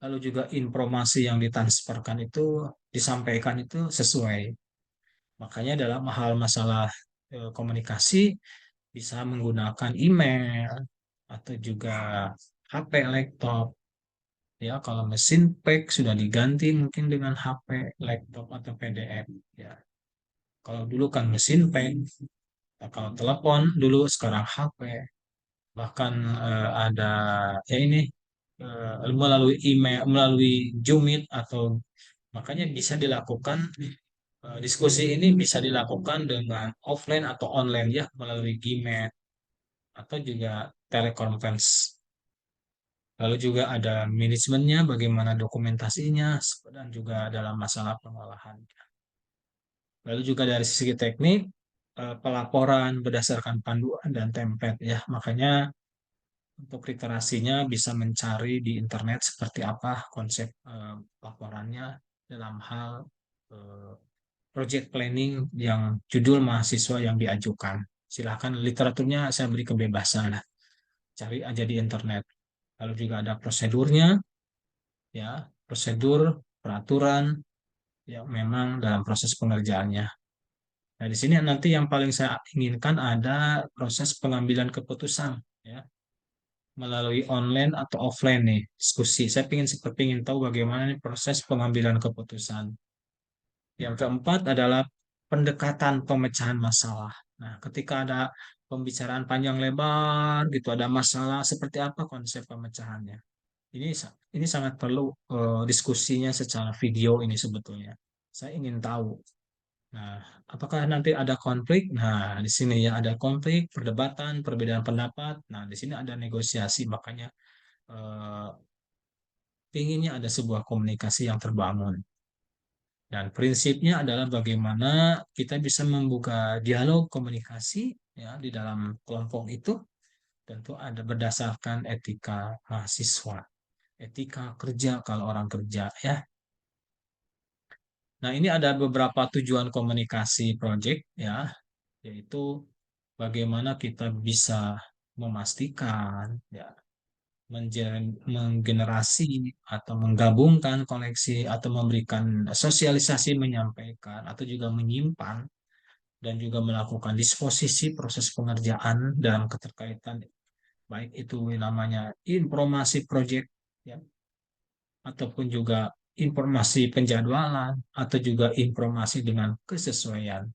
lalu juga informasi yang ditransferkan itu disampaikan itu sesuai. Makanya dalam hal masalah komunikasi bisa menggunakan email atau juga HP, laptop. Ya, kalau mesin fax sudah diganti mungkin dengan HP, laptop atau PDF. Ya, kalau dulu kan mesin fax, nah, kalau telepon dulu sekarang HP. Bahkan ada ya ini melalui email, melalui Zoom Meet atau makanya bisa dilakukan diskusi ini bisa dilakukan dengan offline atau online ya melalui Gmail atau juga teleconference. Lalu juga ada manajemennya, bagaimana dokumentasinya, dan juga dalam masalah pengolahan. Lalu juga dari sisi teknik, pelaporan berdasarkan panduan dan template ya. Makanya untuk literasinya bisa mencari di internet seperti apa konsep laporannya dalam hal eh, project planning yang judul mahasiswa yang diajukan. Silakan literaturnya saya beri kebebasan lah. Cari aja di internet. Lalu juga ada prosedurnya, ya, prosedur, peraturan yang memang dalam proses pengerjaannya. Nah, di sini nanti yang paling saya inginkan ada proses pengambilan keputusan, ya, melalui online atau offline nih diskusi. Saya ingin tahu bagaimana nih proses pengambilan keputusan. Yang keempat adalah pendekatan pemecahan masalah. Nah, ketika ada pembicaraan panjang lebar gitu, ada masalah seperti apa konsep pemecahannya. Ini sangat perlu diskusinya secara video ini sebetulnya. Saya ingin tahu. Nah, apakah nanti ada konflik? Nah, di sini ya ada konflik, perdebatan, perbedaan pendapat. Nah, di sini ada negosiasi. Makanya eh, pinginnya ada sebuah komunikasi yang terbangun. Dan prinsipnya adalah bagaimana kita bisa membuka dialog komunikasi ya di dalam kelompok itu tentu ada berdasarkan etika mahasiswa, etika kerja kalau orang kerja ya. Nah, ini ada beberapa tujuan komunikasi project ya, yaitu bagaimana kita bisa memastikan ya menggenerasi atau menggabungkan koleksi atau memberikan sosialisasi menyampaikan atau juga menyimpan dan juga melakukan disposisi proses pengerjaan dalam keterkaitan baik itu namanya informasi proyek ya ataupun juga informasi penjadwalan atau juga informasi dengan kesesuaian.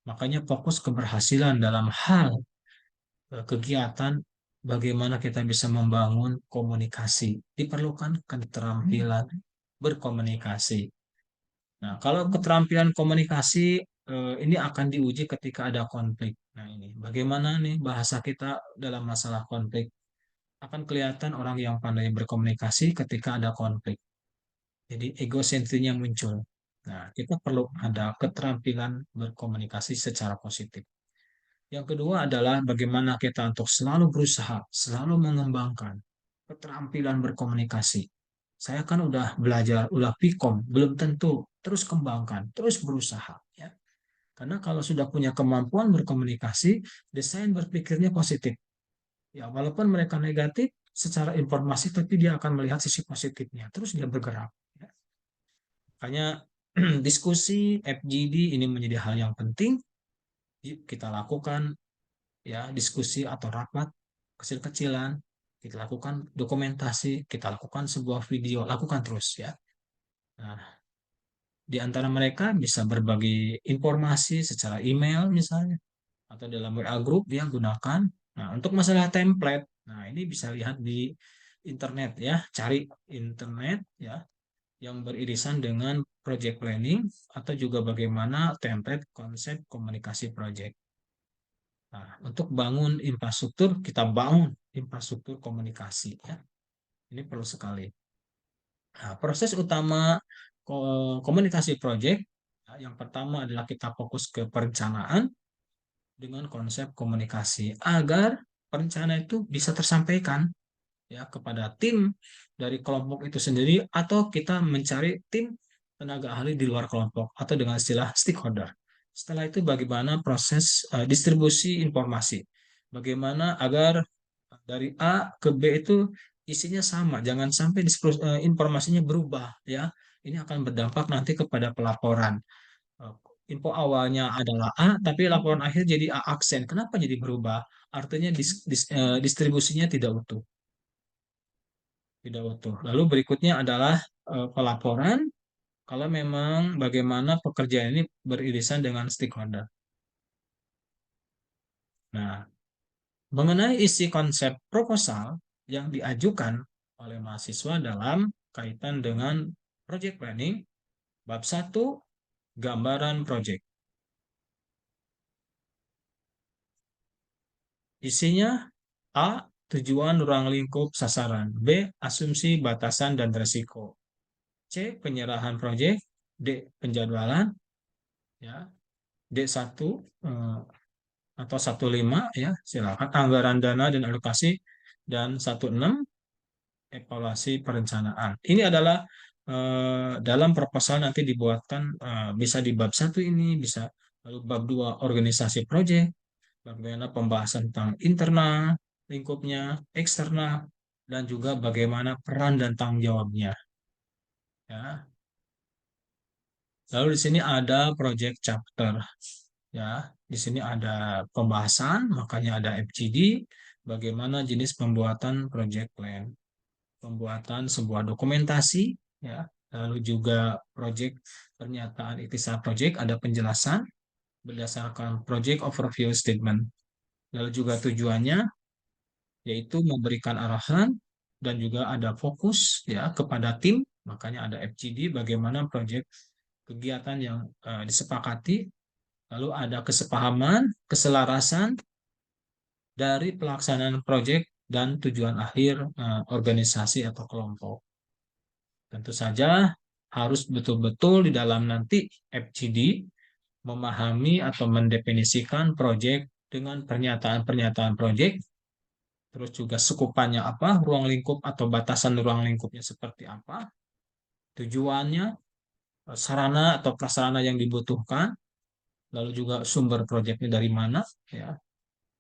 Makanya fokus keberhasilan dalam hal kegiatan bagaimana kita bisa membangun komunikasi. Diperlukan keterampilan berkomunikasi. Nah, kalau keterampilan komunikasi ini akan diuji ketika ada konflik. Nah, ini bagaimana nih bahasa kita dalam masalah konflik. Akan kelihatan orang yang pandai berkomunikasi ketika ada konflik. Jadi egosentrinya muncul. Nah, kita perlu ada keterampilan berkomunikasi secara positif. Yang kedua adalah bagaimana kita untuk selalu berusaha, selalu mengembangkan keterampilan berkomunikasi. Saya kan udah belajar, udah pikom, belum tentu. Terus kembangkan, terus berusaha. Ya. Karena kalau sudah punya kemampuan berkomunikasi, desain berpikirnya positif. Ya, walaupun mereka negatif secara informasi, tapi dia akan melihat sisi positifnya. Terus dia bergerak. Ya. Makanya diskusi FGD ini menjadi hal yang penting. Kita lakukan ya diskusi atau rapat kecil-kecilan, kita lakukan dokumentasi, kita lakukan sebuah video, lakukan terus ya. Nah, di antara mereka bisa berbagi informasi secara email misalnya atau dalam WA group ya gunakan. Nah, untuk masalah template, nah ini bisa lihat di internet ya, cari internet ya yang beririsan dengan project planning atau juga bagaimana template konsep komunikasi project. Nah, untuk bangun infrastruktur, kita bangun infrastruktur komunikasi. Ya. Ini perlu sekali. Nah, proses utama komunikasi project, ya, yang pertama adalah kita fokus ke perencanaan dengan konsep komunikasi agar perencanaan itu bisa tersampaikan ya kepada tim dari kelompok itu sendiri atau kita mencari tim tenaga ahli di luar kelompok atau dengan istilah stakeholder. Setelah itu bagaimana proses distribusi informasi. Bagaimana agar dari A ke B itu isinya sama, jangan sampai informasinya berubah ya. Ini akan berdampak nanti kepada pelaporan. Eh, Info awalnya adalah A, tapi laporan akhir jadi A aksen. Kenapa jadi berubah? Artinya distribusinya tidak utuh. Tidak utuh. Lalu berikutnya adalah pelaporan kalau memang bagaimana pekerjaan ini beririsan dengan stakeholder. Nah, mengenai isi konsep proposal yang diajukan oleh mahasiswa dalam kaitan dengan project planning, bab satu gambaran project. Isinya A. Tujuan ruang lingkup sasaran. B. Asumsi batasan dan resiko. C. Penyerahan proyek. D. Penjadwalan. Ya. D1 atau 15 ya silakan anggaran dana dan alokasi dan 16 evaluasi perencanaan. Ini adalah dalam proposal nanti dibuatkan bisa di bab satu ini bisa lalu bab dua organisasi proyek bagaimana pembahasan tentang internal lingkupnya eksternal dan juga bagaimana peran dan tanggung jawabnya ya. Lalu di sini ada project chapter ya. Di sini ada pembahasan, makanya ada FGD, bagaimana jenis pembuatan project plan, pembuatan sebuah dokumentasi ya. Lalu juga project pernyataan ikhtisar project ada penjelasan berdasarkan project overview statement. Lalu juga tujuannya yaitu memberikan arahan dan juga ada fokus ya kepada tim, makanya ada FGD bagaimana project kegiatan yang disepakati. Lalu ada kesepahaman, keselarasan dari pelaksanaan proyek dan tujuan akhir organisasi atau kelompok. Tentu saja harus betul-betul di dalam nanti FGD memahami atau mendefinisikan proyek dengan pernyataan-pernyataan proyek, terus juga sekupannya apa, ruang lingkup atau batasan ruang lingkupnya seperti apa, tujuannya, sarana atau prasarana yang dibutuhkan, lalu juga sumber proyeknya dari mana, ya,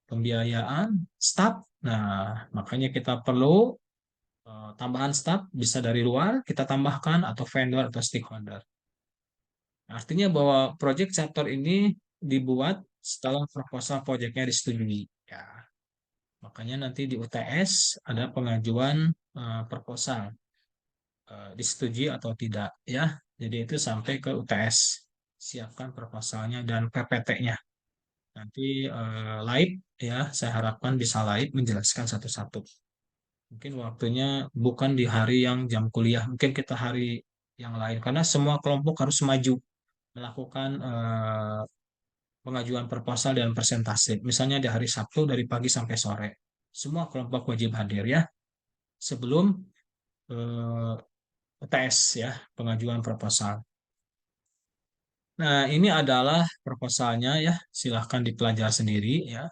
pembiayaan, staf. Nah, makanya kita perlu tambahan staf bisa dari luar kita tambahkan atau vendor atau stakeholder. Artinya bahwa project chapter ini dibuat setelah proposal proyeknya disetujui. Ya, makanya nanti di UTS ada pengajuan proposal disetujui atau tidak ya. Jadi itu sampai ke UTS. Siapkan proposalnya dan PPT-nya. Nanti live ya, saya harapkan bisa live menjelaskan satu-satu. Mungkin waktunya bukan di hari yang jam kuliah, mungkin kita hari yang lain karena semua kelompok harus maju melakukan pengajuan proposal dan presentasi. Misalnya di hari Sabtu dari pagi sampai sore. Semua kelompok wajib hadir ya sebelum eh, UTS ya, pengajuan proposal. Nah, ini adalah proposalnya ya, silahkan dipelajari sendiri ya,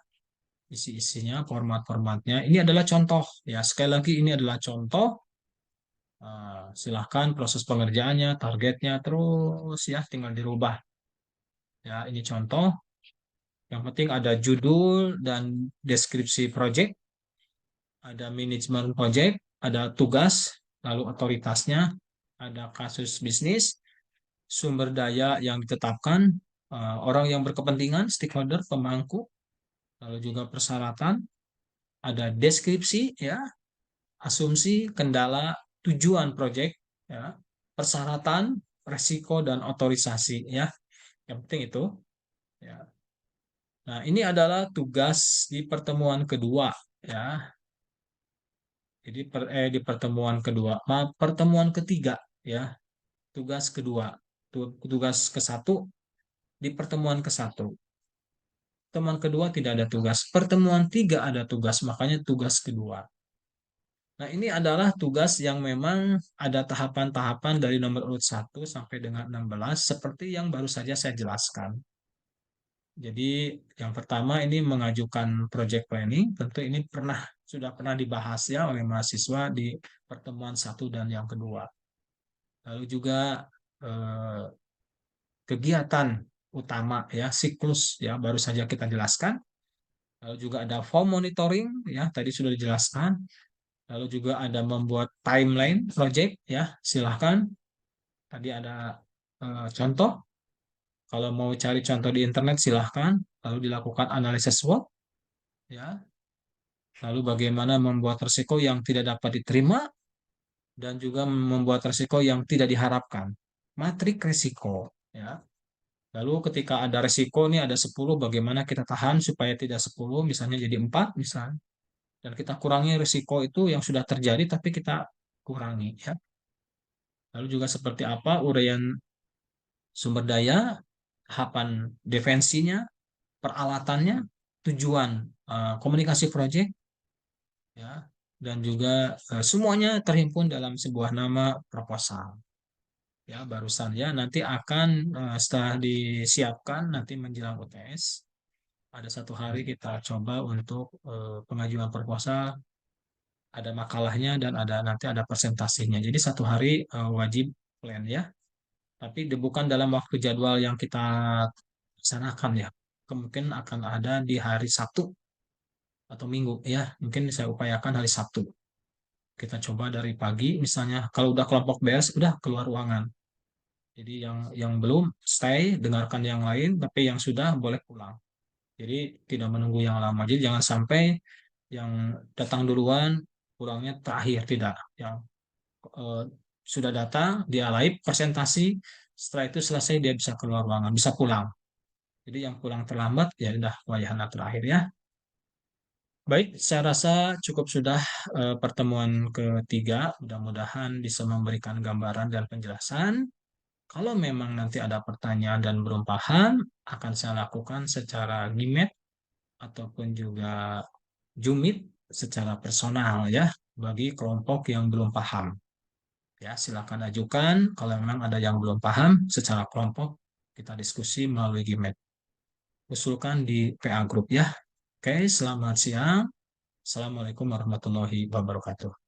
isi-isinya, format-formatnya. Ini adalah contoh ya, sekali lagi ini adalah contoh. Silahkan proses pengerjaannya, targetnya, terus ya, tinggal dirubah. Ya, ini contoh. Yang penting ada judul dan deskripsi project, ada manajemen project, ada tugas, lalu otoritasnya, ada kasus bisnis, sumber daya yang ditetapkan, orang yang berkepentingan, stakeholder, pemangku, lalu juga persyaratan, ada deskripsi, ya, asumsi, kendala, tujuan proyek, ya, persyaratan, resiko dan otorisasi, ya. Yang penting itu, ya. Nah, ini adalah tugas di pertemuan kedua, ya. Jadi di pertemuan kedua, pertemuan ketiga, ya, tugas kedua, tugas ke satu di pertemuan ke satu. Pertemuan kedua tidak ada tugas. Pertemuan tiga ada tugas, makanya tugas kedua. Nah, ini adalah tugas yang memang ada tahapan-tahapan dari nomor urut 1 sampai dengan 16, seperti yang baru saja saya jelaskan. Jadi, yang pertama ini mengajukan project planning, tentu ini sudah pernah dibahas ya oleh mahasiswa di pertemuan satu dan yang kedua. Lalu juga eh, kegiatan utama ya, siklus ya, baru saja kita jelaskan. Lalu juga ada form monitoring ya, tadi sudah dijelaskan. Lalu juga ada membuat timeline project ya, silahkan. Tadi ada contoh. Kalau mau cari contoh di internet silahkan. Lalu dilakukan analisis SWOT ya. Lalu bagaimana membuat resiko yang tidak dapat diterima dan juga membuat resiko yang tidak diharapkan. Matrik resiko ya. Lalu ketika ada resiko nih ada 10, bagaimana kita tahan supaya tidak 10, misalnya jadi 4 misalnya. Dan kita kurangi risiko itu yang sudah terjadi tapi kita kurangi ya. Lalu juga seperti apa uraian sumber daya, tahapan defensinya, peralatannya, tujuan komunikasi proyek ya, dan juga semuanya terhimpun dalam sebuah nama proposal. Ya, barusan ya nanti akan setelah disiapkan nanti menjelang UTS ada satu hari kita coba untuk pengajuan proposal, ada makalahnya dan ada nanti ada presentasinya. Jadi satu hari wajib plan ya. Tapi bukan dalam waktu jadwal yang kita laksanakan ya. Kemungkinan akan ada di hari Sabtu atau Minggu ya. Mungkin saya upayakan hari Sabtu. Kita coba dari pagi misalnya kalau udah kelompok beres udah keluar ruangan. Jadi yang belum stay dengarkan yang lain tapi yang sudah boleh pulang. Jadi tidak menunggu yang lama. Jadi jangan sampai yang datang duluan pulangnya terakhir tidak. Yang eh, sudah datang dia live presentasi setelah itu selesai dia bisa keluar ruangan bisa pulang. Jadi yang pulang terlambat ya udah wayahna terakhir ya. Baik, saya rasa cukup sudah pertemuan ketiga. Mudah-mudahan bisa memberikan gambaran dan penjelasan. Kalau memang nanti ada pertanyaan dan belum paham, akan saya lakukan secara Gmeet ataupun juga Jumit secara personal ya bagi kelompok yang belum paham. Ya, silakan ajukan kalau memang ada yang belum paham secara kelompok kita diskusi melalui Gmeet. Usulkan di PA Group ya. Oke, selamat siang. Assalamualaikum warahmatullahi wabarakatuh.